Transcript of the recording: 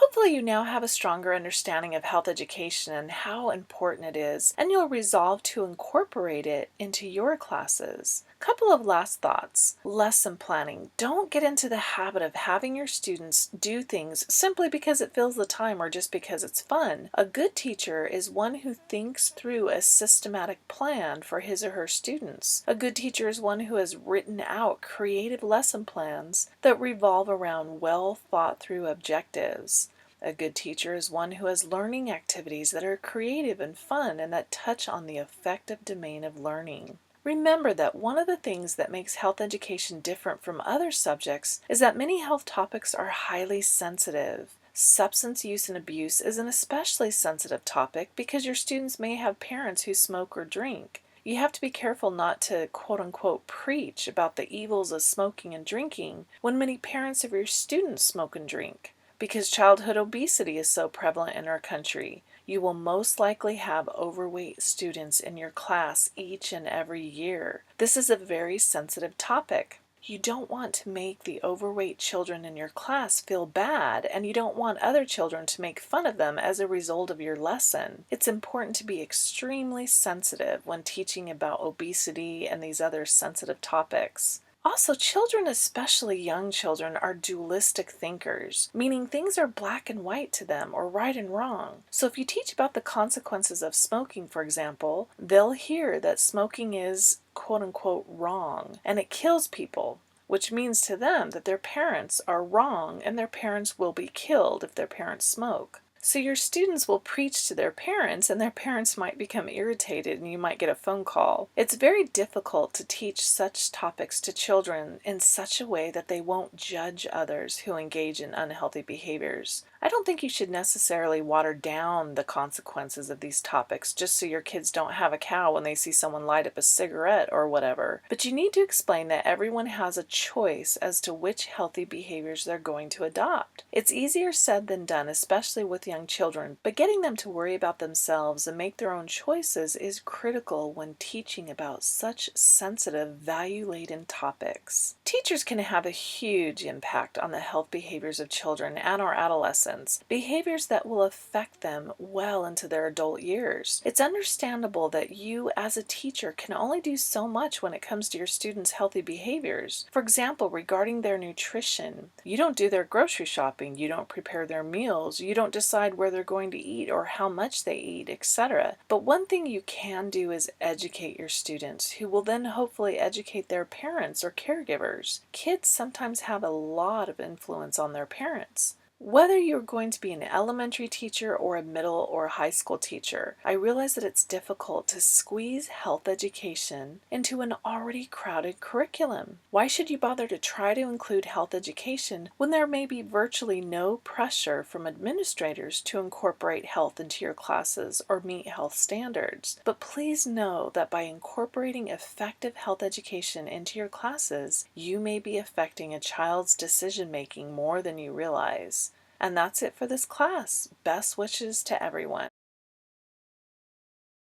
Hopefully you now have a stronger understanding of health education and how important it is, and you'll resolve to incorporate it into your classes. Couple of last thoughts. Lesson planning. Don't get into the habit of having your students do things simply because it fills the time or just because it's fun. A good teacher is one who thinks through a systematic plan for his or her students. A good teacher is one who has written out creative lesson plans that revolve around well thought through objectives. A good teacher is one who has learning activities that are creative and fun and that touch on the effective domain of learning. Remember that one of the things that makes health education different from other subjects is that many health topics are highly sensitive. Substance use and abuse is an especially sensitive topic because your students may have parents who smoke or drink. You have to be careful not to quote-unquote preach about the evils of smoking and drinking when many parents of your students smoke and drink. Because childhood obesity is so prevalent in our country, you will most likely have overweight students in your class each and every year. This is a very sensitive topic. You don't want to make the overweight children in your class feel bad, and you don't want other children to make fun of them as a result of your lesson. It's important to be extremely sensitive when teaching about obesity and these other sensitive topics. Also, children, especially young children, are dualistic thinkers, meaning things are black and white to them or right and wrong. So if you teach about the consequences of smoking, for example, they'll hear that smoking is quote-unquote wrong and it kills people, which means to them that their parents are wrong and their parents will be killed if their parents smoke. So your students will preach to their parents and their parents might become irritated and you might get a phone call. It's very difficult to teach such topics to children in such a way that they won't judge others who engage in unhealthy behaviors. I don't think you should necessarily water down the consequences of these topics just so your kids don't have a cow when they see someone light up a cigarette or whatever. But you need to explain that everyone has a choice as to which healthy behaviors they're going to adopt. It's easier said than done, especially with young children, but getting them to worry about themselves and make their own choices is critical when teaching about such sensitive, value-laden topics. Teachers can have a huge impact on the health behaviors of children and our adolescents, behaviors that will affect them well into their adult years. It's understandable that you as a teacher can only do so much when it comes to your students' healthy behaviors. For example, regarding their nutrition, you don't do their grocery shopping, you don't prepare their meals, you don't decide where they're going to eat or how much they eat, etc. But one thing you can do is educate your students, who will then hopefully educate their parents or caregivers. Kids sometimes have a lot of influence on their parents. Whether you're going to be an elementary teacher or a middle or high school teacher, I realize that it's difficult to squeeze health education into an already crowded curriculum. Why should you bother to try to include health education when there may be virtually no pressure from administrators to incorporate health into your classes or meet health standards? But please know that by incorporating effective health education into your classes, you may be affecting a child's decision making more than you realize. And that's it for this class. Best wishes to everyone.